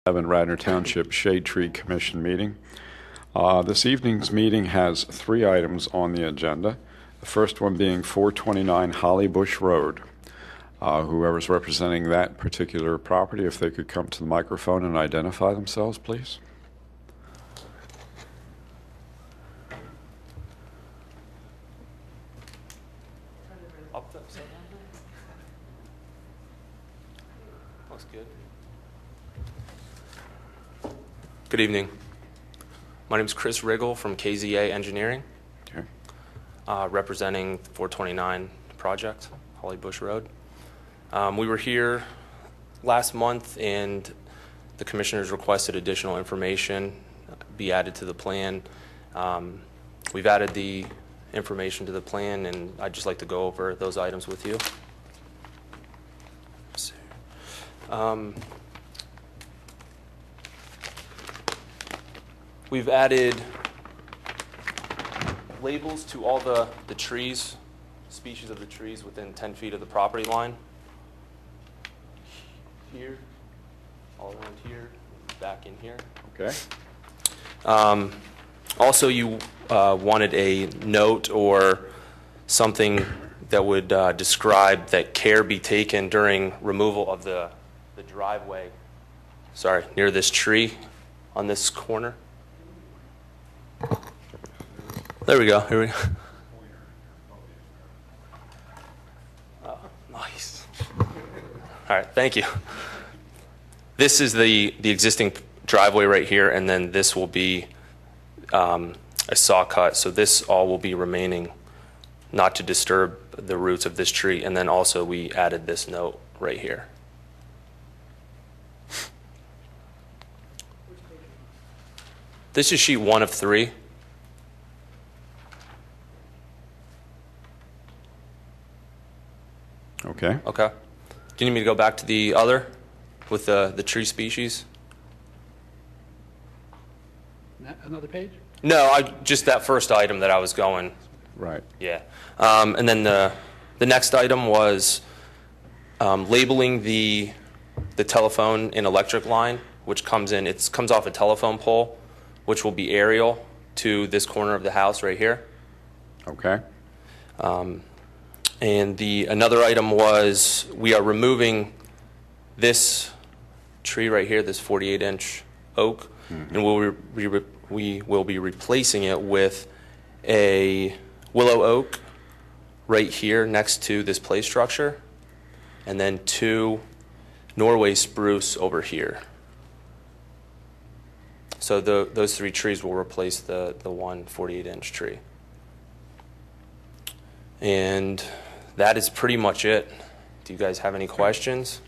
Radnor Township Shade Tree Commission meeting. This evening's meeting has 3 items on the agenda. The first one being 429 Holly Bush Road. Whoever's representing that particular property, if they could come to the microphone and identify themselves, please. Looks good. Good evening. My name is Chris Riggle from KZA Engineering, Okay. representing 429 project, Holly Bush Road. We were here last month and the commissioners requested additional information be added to the plan. We've added the information to the plan and I'd just like to go over those items with you. Let's see. We've added labels to all the trees, species of the trees within 10 feet of the property line. Here, all around here, back in here. Okay. Also, you wanted a note or something that would describe that care be taken during removal of the driveway, near this tree on this corner. There we go. Here we go. Oh, nice. All right, thank you. This is the existing driveway right here, and then this will be a saw cut. So this all will be remaining, not to disturb the roots of this tree. And then also we added this note right here. This is sheet 1 of 3. Okay. Okay. Do you need me to go back to the other with the tree species? Another page? No, just that first item that I was going. Right. Yeah. And then the next item was labeling the telephone and electric line, which comes off a telephone pole, which will be aerial to this corner of the house right here. Okay. And another item was we are removing this tree right here, this 48-inch oak, and we will be replacing it with a willow oak right here next to this play structure, and then 2 Norway spruce over here. So those 3 trees will replace the one 48-inch tree. And that is pretty much it. Do you guys have any questions?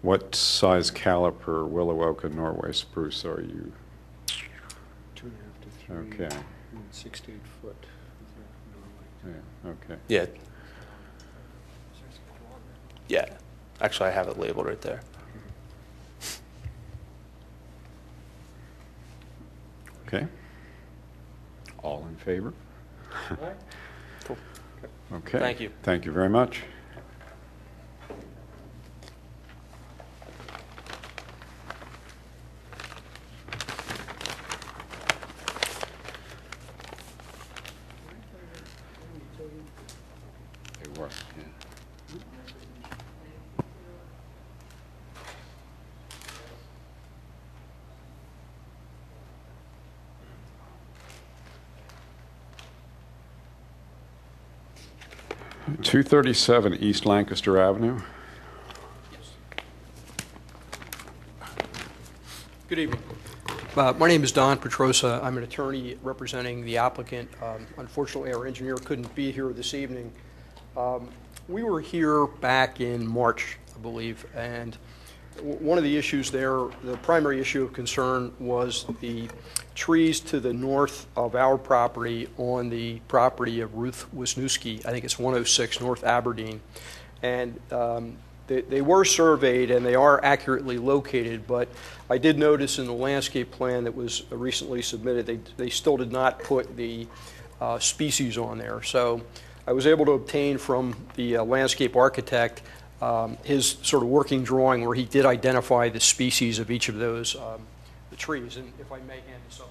What size caliper willow oak and Norway spruce are you? 2.5 to 3. Okay. 6 to 8 foot. Yeah. Okay. Yeah. Yeah. Actually, I have it labeled right there. Okay. All in favor? Cool. Okay. Thank you. Thank you very much. They were, yeah. – 237 East Lancaster Avenue. Good evening. My name is Don Petrosa. I'm an attorney representing the applicant. Unfortunately, our engineer couldn't be here this evening. We were here back in March, I believe, and one of the issues there, the primary issue of concern was the trees to the north of our property on the property of Ruth Wisniewski. I think it's 106 North Aberdeen. And they were surveyed and they are accurately located, but I did notice in the landscape plan that was recently submitted, they still did not put the species on there. So I was able to obtain from the landscape architect his sort of working drawing where he did identify the species of each of those the trees. And if I may hand this up.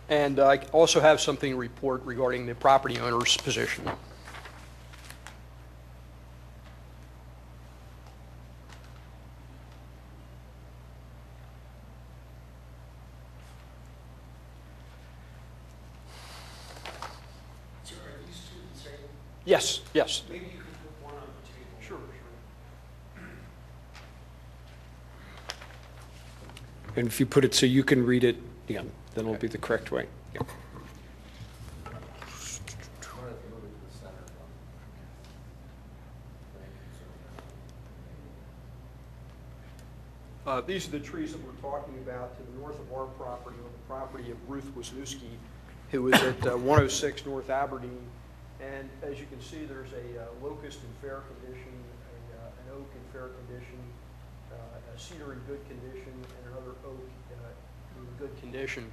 And I also have something to report regarding the property owner's position. So are these two the same? Yes, yes. Maybe you could put one on the table. Sure, And if you put it so you can read it, yeah, then it'll be the correct way. Yeah. These are the trees that we're talking about to the north of our property, on the property of Ruth Wisniewski, who was at 106 North Aberdeen. And as you can see, there's a locust in fair condition, an oak in fair condition, a cedar in good condition, and another oak in good condition.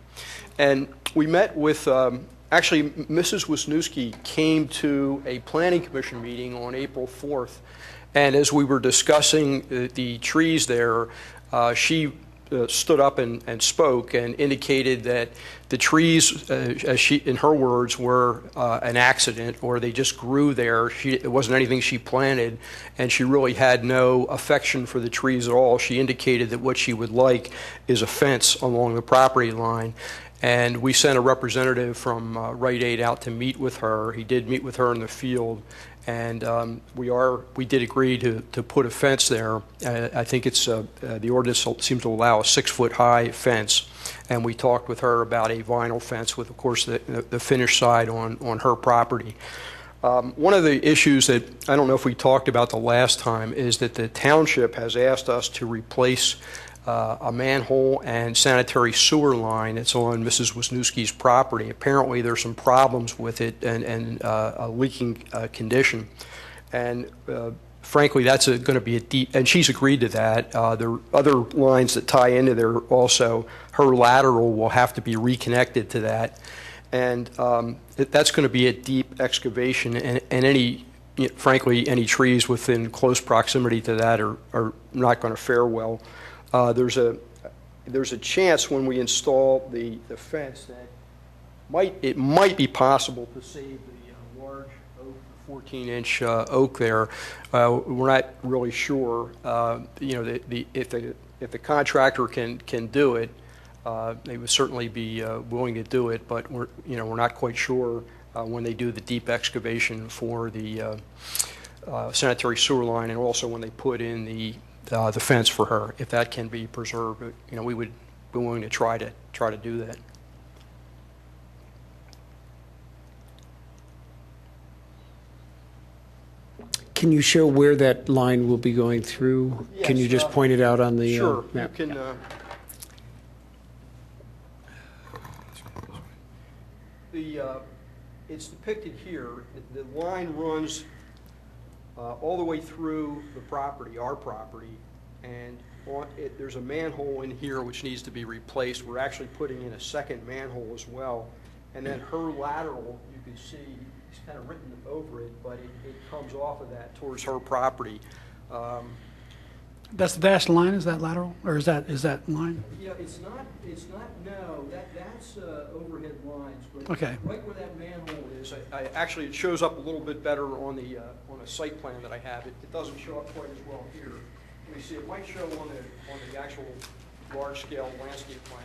And we met with, actually, Mrs. Wisniewski came to a planning commission meeting on April 4th. And as we were discussing the trees there, she stood up and spoke and indicated that the trees, as she, in her words, were an accident, or they just grew there. It wasn't anything she planted, and she really had no affection for the trees at all. She indicated that what she would like is a fence along the property line. And we sent a representative from Rite Aid out to meet with her. He did meet with her in the field, and we did agree to put a fence there. I think it's the ordinance seems to allow a 6-foot-high fence, and we talked with her about a vinyl fence with, of course, the finished side on her property. One of the issues that I don't know if we talked about the last time is that the township has asked us to replace a manhole and sanitary sewer line that's on Mrs. Wisniewski's property. Apparently there's some problems with it and a leaking condition. And frankly, that's going to be a deep, and she's agreed to that. There are other lines that tie into there also. Her lateral will have to be reconnected to that. And that's going to be a deep excavation, and any, frankly, any trees within close proximity to that are not going to fare well. There's a chance when we install the fence that it might be possible to save the large oak, 14-inch oak there. We're not really sure. If the contractor can do it, they would certainly be willing to do it. But we're not quite sure when they do the deep excavation for the sanitary sewer line, and also when they put in the fence for her, if that can be preserved. We would be willing to try to do that. Can you show where that line will be going through? Yes, Can you just point it out on the sure, map? you can. It's depicted here. The line runs all the way through the property, our property, and there's a manhole in here which needs to be replaced. We're actually putting in a second manhole as well. And then her lateral, you can see, it's kind of written over it, but it comes off of that towards her property. That's the dashed line, is that lateral, or is that line? Yeah, it's not, no, that's overhead lines, but Okay. right where that manhole is, actually it shows up a little bit better on the site plan that I have. It doesn't show up quite as well here. Let me see, it might show on the actual large-scale landscape plan.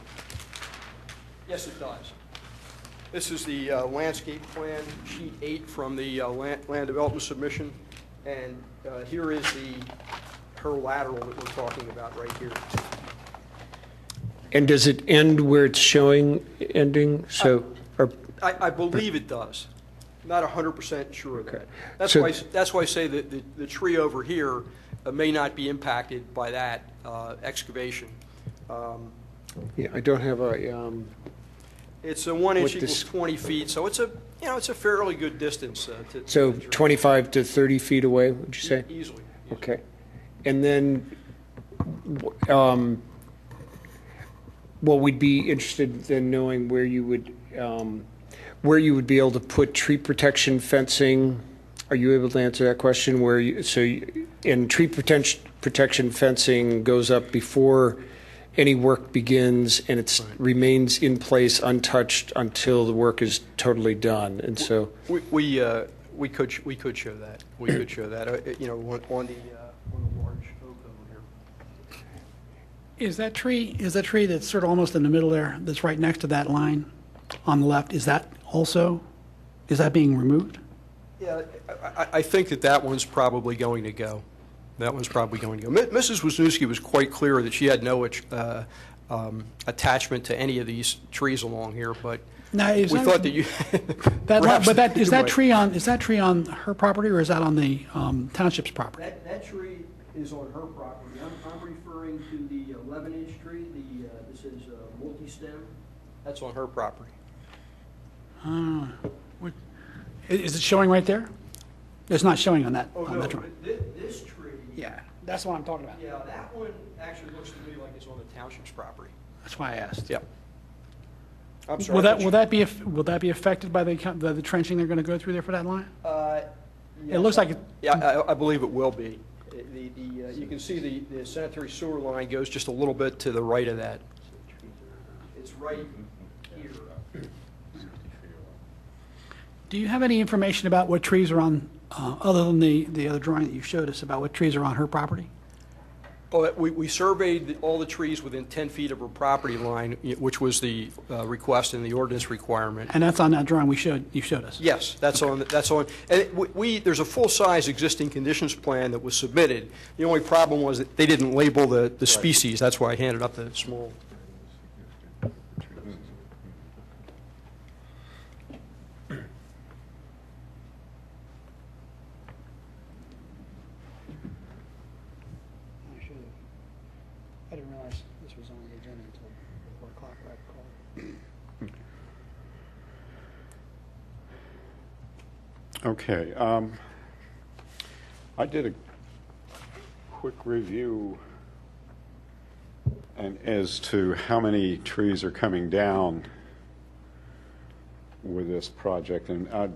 Yes, it does. This is the landscape plan, sheet 8 from the land development submission, and here is her lateral that we're talking about right here. And does it end where it's showing ending? So, I believe it does. Not 100% sure of that. That's So- why I say that the tree over here may not be impacted by that excavation. yeah, I don't have a, It's a 1 inch With this- equals 20 feet, so it's a fairly good distance to so the tree. 25 to 30 feet away, would you say? Easily. Okay. And then, well, we'd be interested in knowing where you would be able to put tree protection fencing. Are you able to answer that question? And tree protection fencing goes up before any work begins, and it remains in place untouched until the work is totally done. And so We could show that. We could show that, on the large oak over here. Is that tree that's sort of almost in the middle there, that's right next to that line on the left, is that being removed? Yeah, I think that one's probably going to go. That one's probably going to go. Mrs. Wisniewski was quite clear that she had no attachment to any of these trees along here, but Now, we thought that you. Is that tree on her property, or is that on the township's property? That tree is on her property. I'm referring to the 11-inch tree. This is multi-stem. That's on her property. Is it showing right there? It's not showing on that. Oh, on no, that drawing. this tree. Yeah, that's what I'm talking about. Yeah, that one actually looks to me like it's on the township's property. That's why I asked. Yep. I'm sorry. Will that be affected by the trenching they're going to go through there for that line? It looks like it. Yeah, I believe it will be. You can see the sanitary sewer line goes just a little bit to the right of that. It's right here. Do you have any information about what trees are on, other than the other drawing that you showed us, about what trees are on her property? Oh, we surveyed all the trees within 10 feet of her property line, which was the request and the ordinance requirement. And that's on that drawing you showed us? Yes, that's on. And there's a full-size existing conditions plan that was submitted. The only problem was that they didn't label the species. That's why I handed up the small. I didn't realize this was on the agenda until 4 o'clock, Okay. I did a quick review as to how many trees are coming down with this project. And I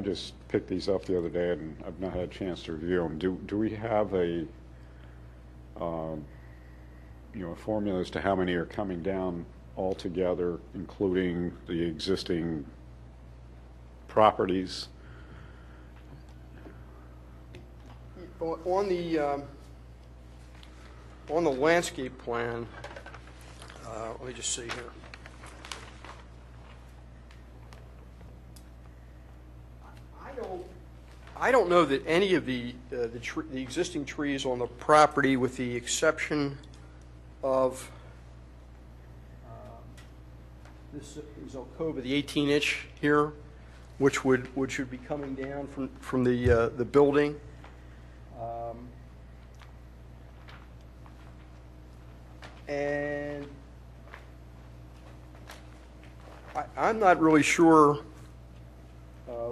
just picked these up the other day, and I've not had a chance to review them. Do we have a formula as to how many are coming down altogether, including the existing properties? On the landscape plan, let me just see here. I don't know that any of the existing trees on the property, with the exception of this is Alcova, the 18-inch here, which should be coming down from the building. And I'm not really sure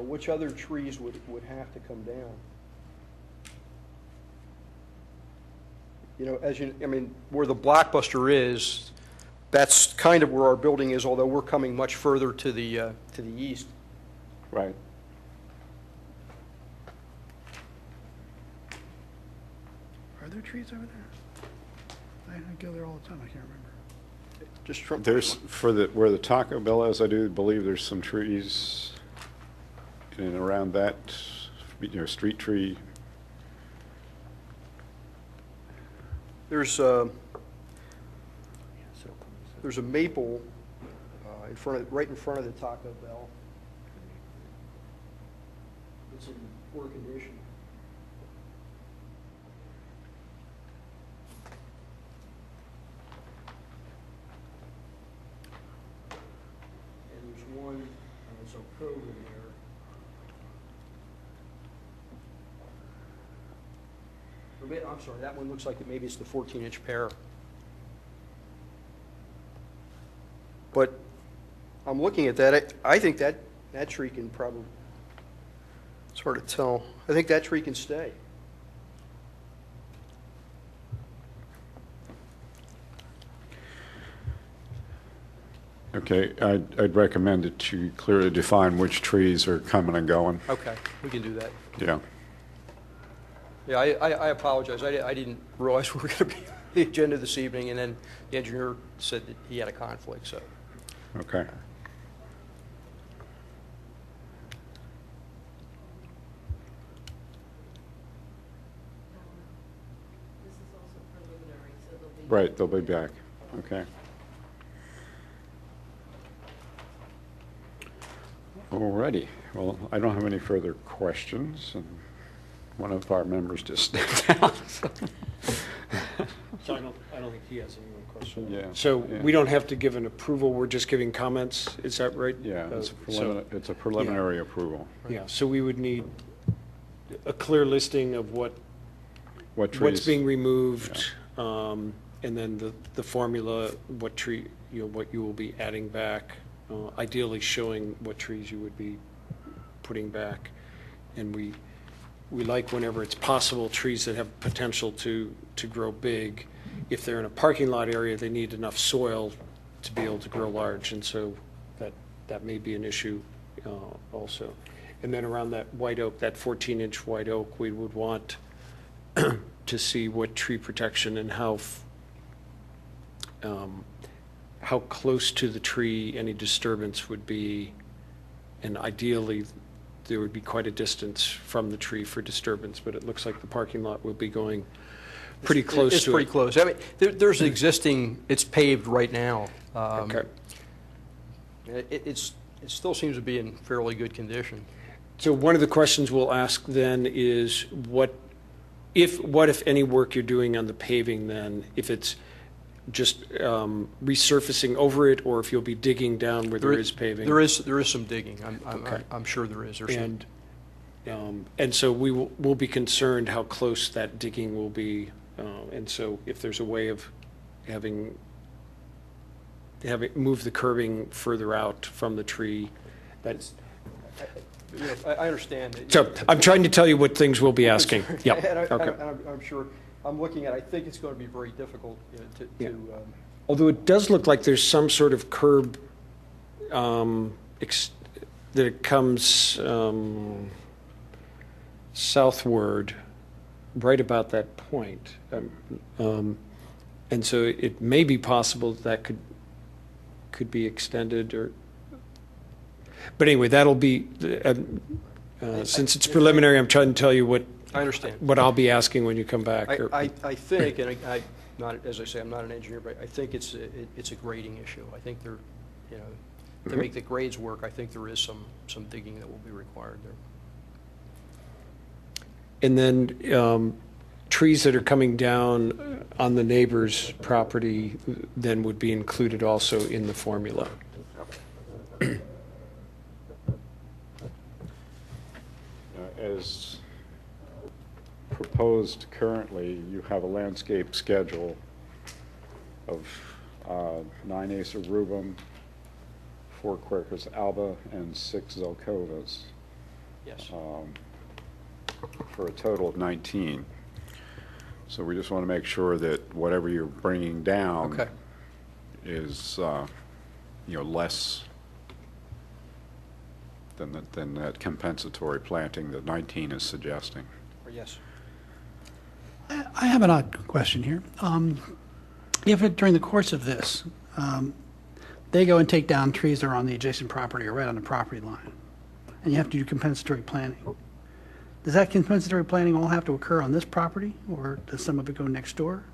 which other trees would have to come down. Where the Blockbuster is, that's kind of where our building is, although we're coming much further to the east. Right. Are there trees over there? I go there all the time. I can't remember. Just from There's, where the Taco Bell is, I do believe there's some trees in and around that, street tree. There's a maple right in front of the Taco Bell. It's in poor condition. And there's one, it's a cove in there. I'm sorry, that one looks like maybe it's the 14-inch pear. But I'm looking at that. I think that tree can probably, it's hard to tell. I think that tree can stay. Okay, I'd recommend that you clearly define which trees are coming and going. Okay, we can do that. Yeah. Yeah, I apologize. I didn't realize we were going to be on the agenda this evening, and then the engineer said that he had a conflict, so. Okay. This is also preliminary, so they'll be. Right, they'll be back. Okay. Alrighty. Well, I don't have any further questions, and one of our members just stepped down. So I don't think he has any more questions. Yeah. So yeah. we don't have to give an approval, we're just giving comments, is that right? Yeah, it's So- a preliminary approval. Yeah, so we would need a clear listing of What what's trees? being removed, and then the formula, what tree, what you will be adding back, ideally showing what trees you would be putting back. And we like, whenever it's possible, trees that have potential to grow big. If they're in a parking lot area, they need enough soil to be able to grow large, and so that may be an issue also. And then around that white oak, that 14-inch white oak, we would want to see what tree protection and how close to the tree any disturbance would be, and ideally, there would be quite a distance from the tree for disturbance, but it looks like the parking lot will be going pretty close to it. It's pretty close. I mean, there's existing, it's paved right now. Okay. It still seems to be in fairly good condition. So one of the questions we'll ask then is, what if any work you're doing on the paving then, if it's just resurfacing over it, or if you'll be digging down where there is paving? There is some digging. Okay. I'm sure there is. There's some- And so we'll be concerned how close that digging will be, and so if there's a way of having move the curbing further out from the tree, that's. I understand. that- So I'm trying to tell you what things we'll be asking. Yeah. And Okay. I'm sure, I'm looking at, I think it's going to be very difficult Yeah. to Although it does look like there's some sort of curb that it comes southward, right about that point. And so it may be possible that could be extended, or. But anyway, that'll be, since it's preliminary, I'm trying to tell you what I understand. I'll be asking when you come back. I think, and not, as I say, I'm not an engineer, but I think it's a grading issue. I think there, to make the grades work, I think there is some digging that will be required there. And then trees that are coming down on the neighbor's property then would be included also in the formula. As proposed currently, you have a landscape schedule of 9 Acer rubrum, 4 Quercus alba, and 6 Zelkovas, Yes. for a total of 19. So we just want to make sure that whatever you're bringing down Okay. is, less than that compensatory planting that 19 is suggesting. Yes. I have an odd question here. If during the course of this, they go and take down trees that are on the adjacent property or right on the property line, and you have to do compensatory planting, does that compensatory planting all have to occur on this property, or does some of it go next door?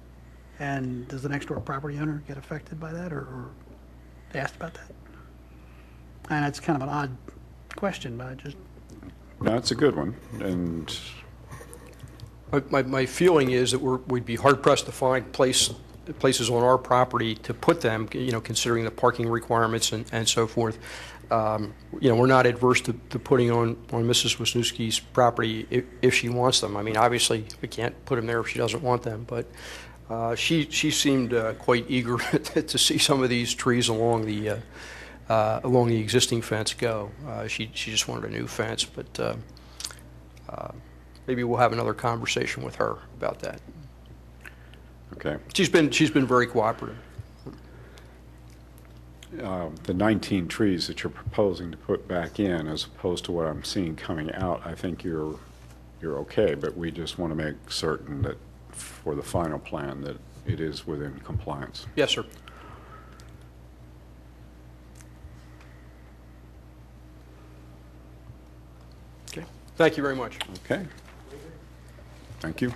And does the next door property owner get affected by that, or they asked about that? And it's kind of an odd question, but I just, No, it's a good one, and My feeling is that we'd be hard pressed to find places on our property to put them, considering the parking requirements and so forth. We're not adverse to putting on Mrs. Wisniewski's property if she wants them. I mean, obviously, we can't put them there if she doesn't want them, but she seemed quite eager to see some of these trees along the existing fence go. She just wanted a new fence, but maybe we'll have another conversation with her about that. okay. She's been very cooperative. the 19 trees that you're proposing to put back in as opposed to what I'm seeing coming out, I think you're okay, but we just want to make certain that for the final plan that it is within compliance. Yes, sir. Okay. Thank you very much. Okay. Thank you.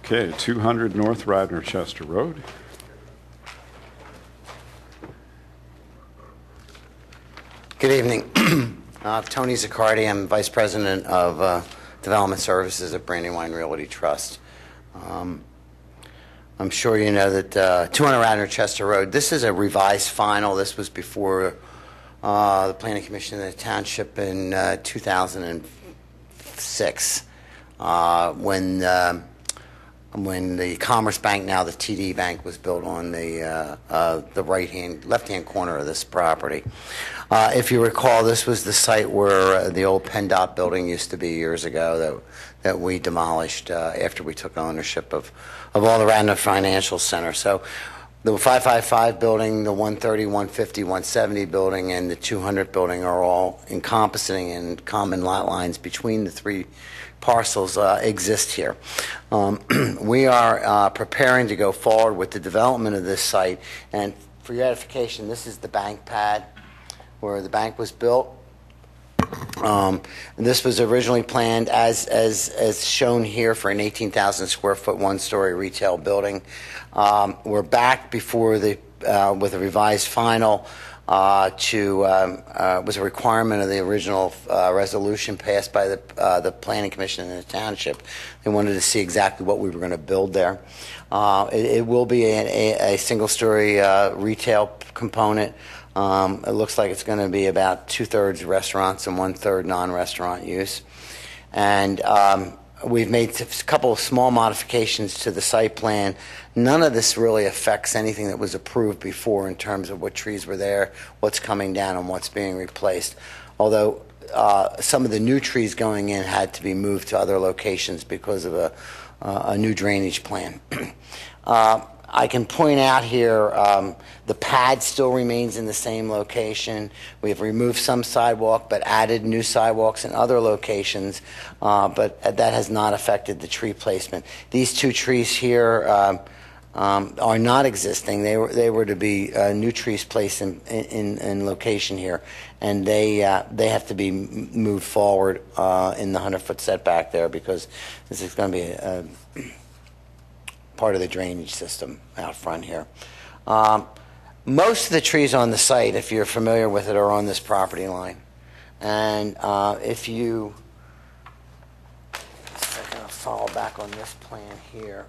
Okay, 200 North Radnor Chester Road. Good evening. Tony Zaccardi. I'm Vice President of Development Services at Brandywine Realty Trust. I'm sure you know that 200 Radnor Chester Road, this is a revised final. This was before the Planning Commission of the Township in 2006 when the Commerce Bank, now the TD Bank, was built on the left-hand corner of this property. If you recall, this was the site where the old PennDOT building used to be years ago that we demolished after we took ownership of all the Radnor Financial Center. So the 555 building, the 130, 150, 170 building, and the 200 building are all encompassing and common lot lines between the three parcels exist here. We are preparing to go forward with the development of this site, and for your edification, this is the bank pad where the bank was built. This was originally planned as shown here for an 18,000 square foot one-story retail building. We're back before the with a revised final was a requirement of the original resolution passed by the Planning Commission in the Township. They wanted to see exactly what we were going to build there. It will be a single-story retail component. It looks like it's going to be about 2/3 restaurants and 1/3 non-restaurant use. And we've made a couple of small modifications to the site plan. None of this really affects anything that was approved before in terms of what trees were there, what's coming down, and what's being replaced. Although some of the new trees going in had to be moved to other locations because of a new drainage plan. I can point out here the pad still remains in the same location. We have removed some sidewalk but added new sidewalks in other locations, but that has not affected the tree placement. These two trees here are not existing. They were to be new trees placed in location here, and they have to be moved forward in the 100-foot setback there because this is going to be a part of the drainage system out front here. Most of the trees on the site, if you're familiar with it, are on this property line. And if you, I'm going to follow back on this plan here.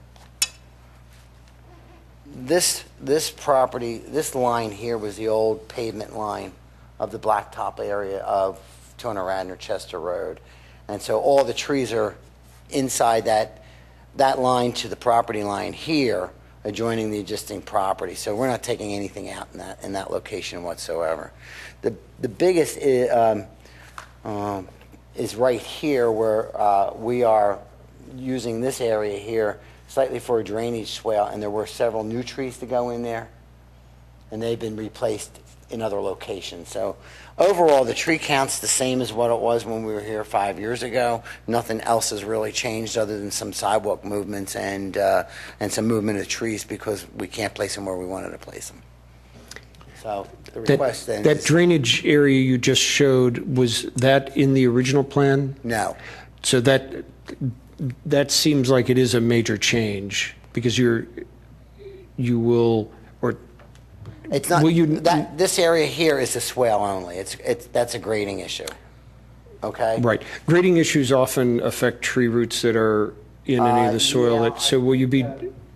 This property, this line here was the old pavement line of the blacktop area of 200 Radnor Chester Road. And so all the trees are inside that line to the property line here, adjoining the existing property. So we're not taking anything out in that location whatsoever. The biggest is right here where we are using this area here slightly for a drainage swale, and there were several new trees to go in there, and they've been replaced in other locations. So overall, the tree count's the same as what it was when we were here 5 years ago. Nothing else has really changed other than some sidewalk movements and some movement of trees because we can't place them where we wanted to place them. So the request then that is, drainage area you just showed, was that in the original plan? no. So that seems like it is a major change because you will, or It's not. Will you- This area here is a swale only. That's a grading issue. Okay. right. Grading issues often affect tree roots that are in any of the soil. yeah, So will you be,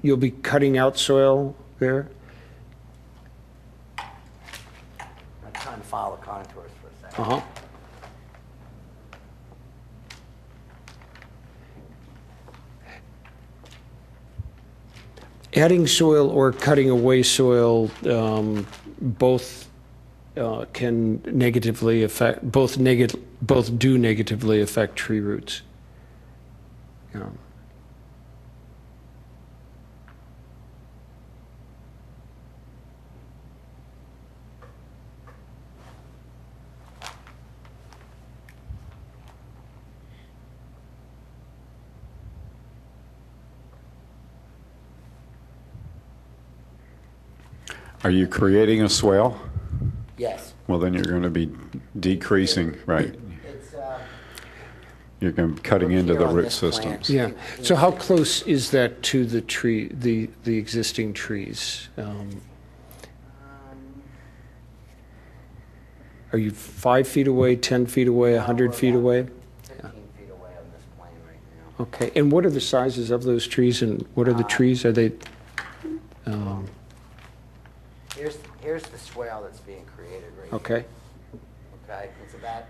you'll be cutting out soil there? I'm trying to follow the contours for a second. Uh-huh. Adding soil or cutting away soil, both can negatively affect, both do negatively affect tree roots. Yeah. Are you creating a swale? Yes. Well, then you're going to be decreasing, right? It's, You're going to be cutting into the Here on root this plan. systems. Yeah. So how close is that to the tree, the existing trees? Are you 5 feet away, 10 feet away, 100 feet away? 15 feet away on this plan right now. Okay. And what are the sizes of those trees, and what are the trees? Are they? Here's the swale that's being created right here. Okay. Okay, it's about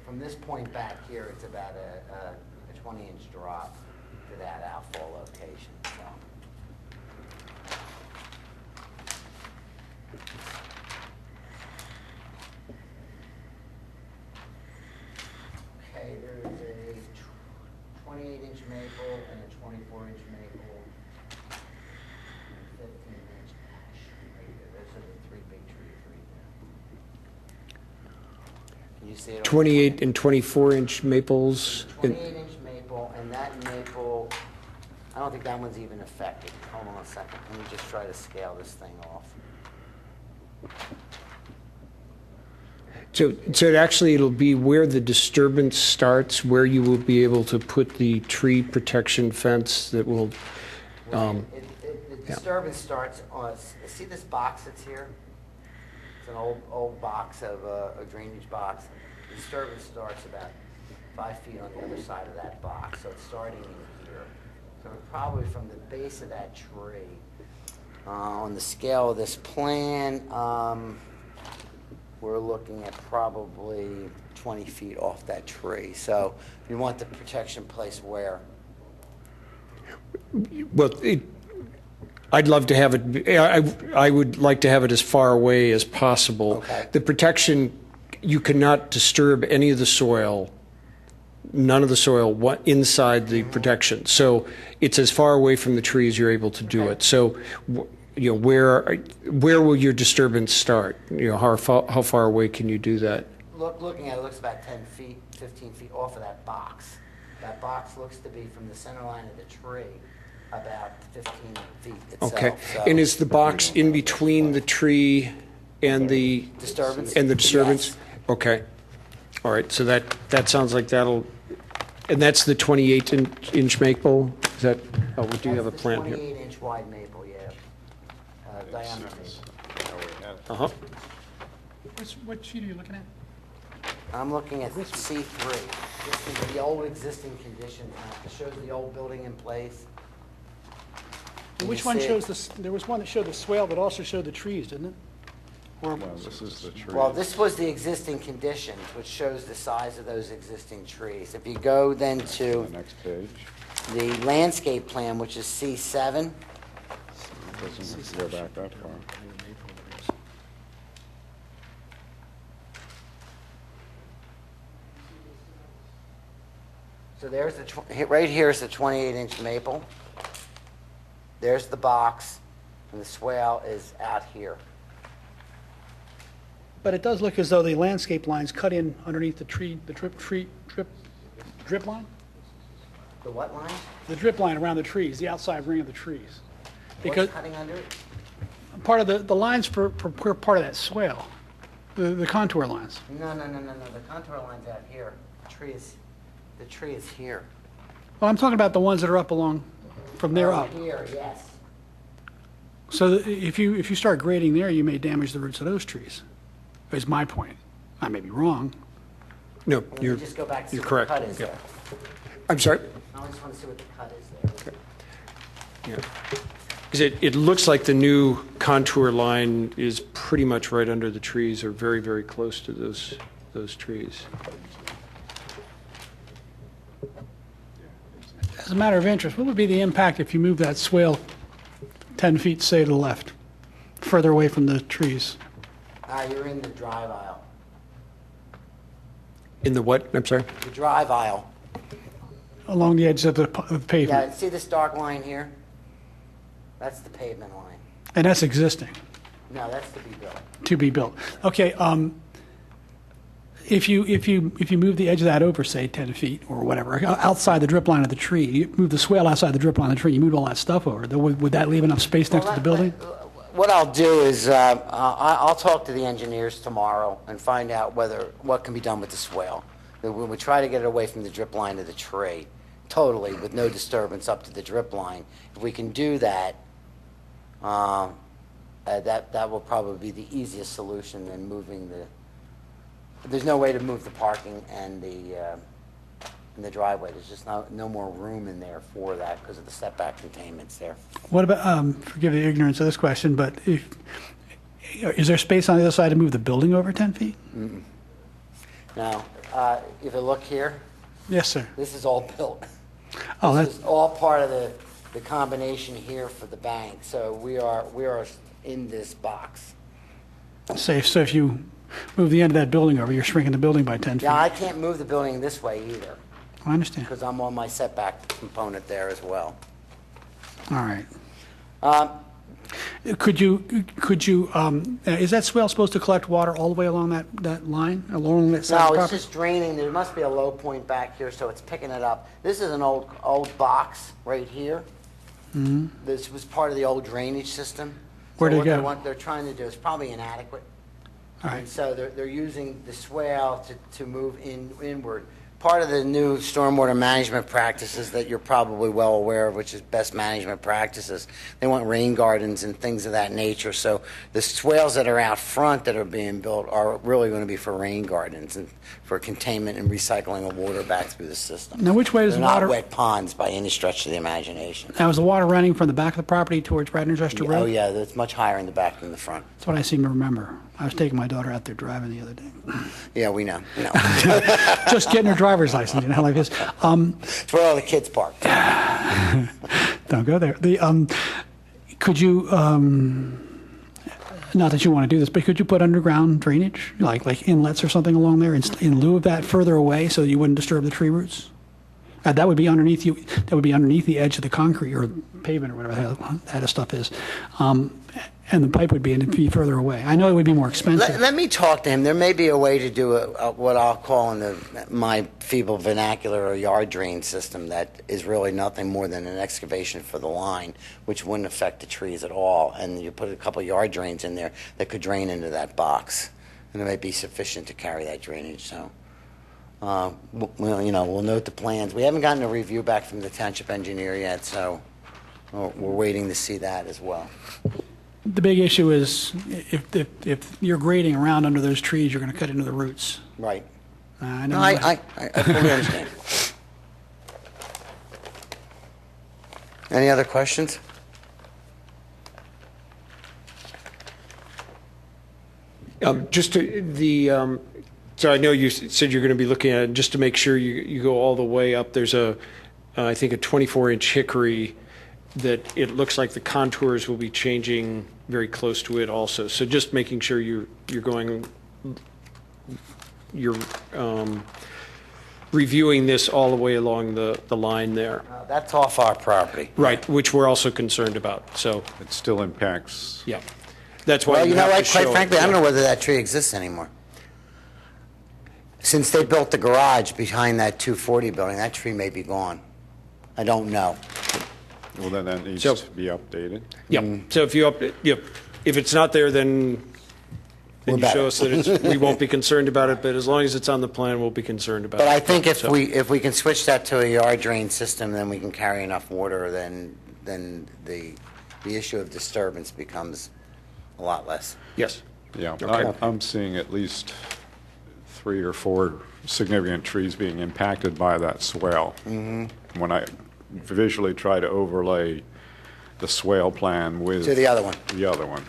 from this point back here, it's about a 20-inch drop to that outfall location. So. Okay, there's a 28-inch maple and a 24-inch maple and a 15-inch ash right there. Those are the three big trees right there. Can you see it? 28 and 24-inch maples. 28-inch maple, and that maple, I don't think that one's even affected. Hold on a second. Let me just try to scale this thing off. So it actually, it'll be where the disturbance starts, where you will be able to put the tree protection fence that will, The disturbance starts on, see this box that's here? It's an old box of a drainage box. The disturbance starts about 5 feet on the other side of that box, so it's starting in here. So probably from the base of that tree, on the scale of this plan, we're looking at probably 20 feet off that tree. So you want the protection placed where? well, I'd love to have it, I would like to have it as far away as possible. Okay. The protection, you cannot disturb any of the soil, none of the soil inside the protection. So it's as far away from the tree as you're able to do it. So, where will your disturbance start? How far away can you do that? Looking at it, looks about 10 feet, 15 feet off of that box. That box looks to be from the center line of the tree about 15 feet itself. Okay. So And is the box in between the tree and the disturbance? disturbance? Yes. Okay. All right. So that sounds like that'll, and that's the 28-inch maple? Is that, oh, we do have a plan here. That's the 28-inch wide maple, yeah. Diameter maple. Uh-huh. What sheet are you looking at? I'm looking at C3. This is the old existing condition. It shows the old building in place. Can Which you one see it? shows this, there was one that showed the swale that also showed the trees, didn't it? Or, Well, this is the tree. Well, this was the existing conditions, which shows the size of those existing trees. If you go then to The next page. the landscape plan, which is C7, Doesn't have to go back that far. so there's right here is the 28-inch maple. There's the box, and the swale is out here. but it does look as though the landscape lines cut in underneath the tree, the drip line? The what line? The drip line around the trees, the outside ring of the trees. Because What's cutting under it? part of the lines for part of that swale, the contour lines. No. The contour line's out here. The tree is here. Well, I'm talking about the ones that are up along, from there up. Here, yes. So if you start grading there, you may damage the roots of those trees, is my point. I may be wrong. No, Let me you're just go back to see you're what correct. the cut is Yeah. there. I'm sorry? I just want to see what the cut is there. Yeah. 'Cause it looks like the new contour line is pretty much right under the trees, or very, very close to those trees. As a matter of interest, what would be the impact if you move that swale 10 feet, say, to the left, further away from the trees. You're in the drive aisle. In the what? I'm sorry? The drive aisle. Along the edge of the pavement. Yeah, see this dark line here? That's the pavement line. And that's existing, No, that's to be built. to be built. Okay, if you move the edge of that over, say, 10 feet or whatever, outside the drip line of the tree, you move the swale outside the drip line of the tree, you move all that stuff over, would that leave enough space next to the building? What I'll do is, I'll talk to the engineers tomorrow and find out what can be done with the swale. We try to get it away from the drip line of the tree, totally, with no disturbance up to the drip line. If we can do that, that will probably be the easiest solution than moving there's no way to move the parking and the driveway. There's just no more room in there for that because of the setback containments there. What about, forgive the ignorance of this question, but is there space on the other side to move the building over 10 feet? Now, if you look here, Yes, sir. this is all built. Oh, This that's, is all part of the combination here for the bank. So we are in this box. safe, so if you move the end of that building over, you're shrinking the building by 10 feet. Yeah, I can't move the building this way either I understand. because I'm on my setback component there as well. All right. Um, Could you, is that swale supposed to collect water all the way along that line, along that side of No, the it's property? just draining. There must be a low point back here, so it's picking it up. This is an old box right here. This was part of the old drainage system. Where'd it So go? what they're trying to do is probably inadequate. All right. And so they're using the swale to move inward. Part of the new stormwater management practices that you're probably well aware of, which is best management practices, they want rain gardens and things of that nature. So the swales that are out front that are being built are really going to be for rain gardens and for containment and recycling of water back through the system. Now, which way does They're the not water, wet ponds by any stretch of the imagination. now is the water running from the back of the property towards Radnor's Restaurant Road? Oh, yeah, it's much higher in the back than the front. That's what I seem to remember. I was taking my daughter out there driving the other day. Yeah, we know. Just getting her driver's license, you know how life is. It's where all the kids park. Don't go there. Could you, not that you want to do this, but could you put underground drainage, like inlets or something along there in lieu of that further away so you wouldn't disturb the tree roots? That would be underneath you. That would be underneath the edge of the concrete or pavement or whatever the hell that stuff is. And the pipe would be further away. I know it would be more expensive. Let me talk to him. There may be a way to do what I'll call in my feeble vernacular a yard drain system that is really nothing more than an excavation for the line, which wouldn't affect the trees at all. And you put a couple yard drains in there that could drain into that box, and it may be sufficient to carry that drainage. So, we'll note the plans. We haven't gotten a review back from the township engineer yet, so we're waiting to see that as well. The big issue is if you're grading around under those trees, you're going to cut into the roots. Right. I No, know. I fully understand. Any other questions? Just to so I know you said you're going to be looking at it, just to make sure you go all the way up. There's I think a 24-inch hickory that it looks like the contours will be changing very close to it also. So just making sure you're reviewing this all the way along the line there. That's off our property. Right, which we're also concerned about. So, It still impacts. yeah. That's why Well, you you know have to what, show quite it. frankly, I don't Yeah. know whether that tree exists anymore. Since they built the garage behind that 240 building, that tree may be gone. I don't know. Well, then that needs So- to be updated. Yep. So if it's not there, then We're you better. show us that we won't be concerned about it, but as long as it's on the plan, we'll be concerned about it. But I think if So- we can switch that to a yard drain system, then we can carry enough water, then the issue of disturbance becomes a lot less. Yes. Yeah, Okay. I'm seeing at least 3 or 4 significant trees being impacted by that swale. When I visually try to overlay the swale plan with To the other one. the other one.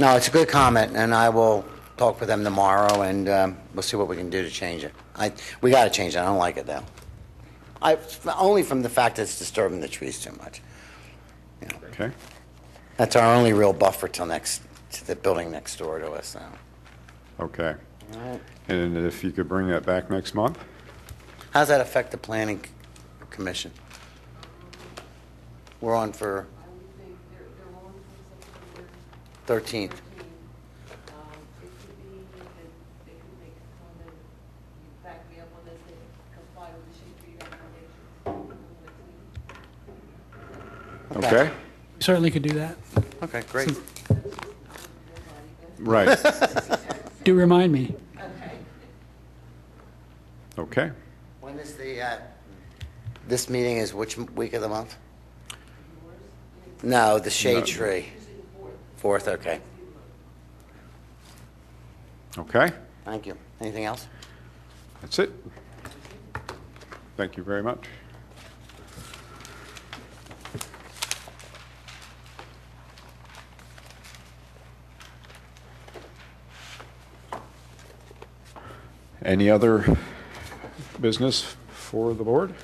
No, it's a good comment, and I will talk with them tomorrow, and we'll see what we can do to change it. We got to change it. I don't like it, though. Only from the fact that it's disturbing the trees too much. Okay? That's our only real buffer till to the building next door to us now. Okay. All right. And if you could bring that back next month? How does that affect the planning commission? We're on for I would think they're on for September 13th. 13th. It could be that they could make a comment, you back me up on this, they comply with the shade tree recommendations. Okay? Certainly could do that. Okay, great. Right. Do remind me. Okay. When is this meeting is which week of the month? No, the shade tree. 4th, okay. Okay? Thank you. Anything else? That's it. Thank you very much. Any other business for the board?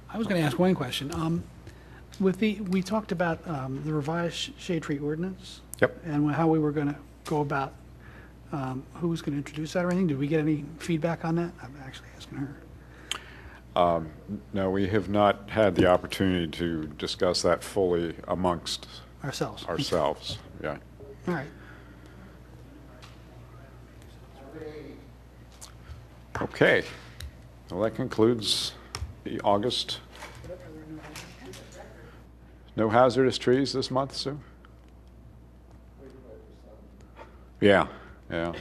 I was going to ask one question. We talked about the revised shade tree ordinance. Yep. And how we were going to go about who was going to introduce that or anything. Did we get any feedback on that? I'm actually asking her. No, we have not had the opportunity to discuss that fully amongst Ourselves. Yeah. All right. Okay. Well, that concludes the August. No hazardous trees this month, Sue? Yeah, yeah.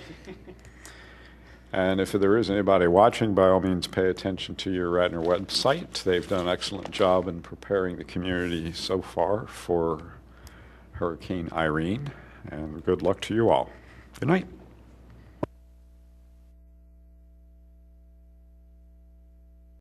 And if there is anybody watching, by all means, pay attention to your Radnor website. They've done an excellent job in preparing the community so far for Hurricane Irene. And good luck to you all. Good night.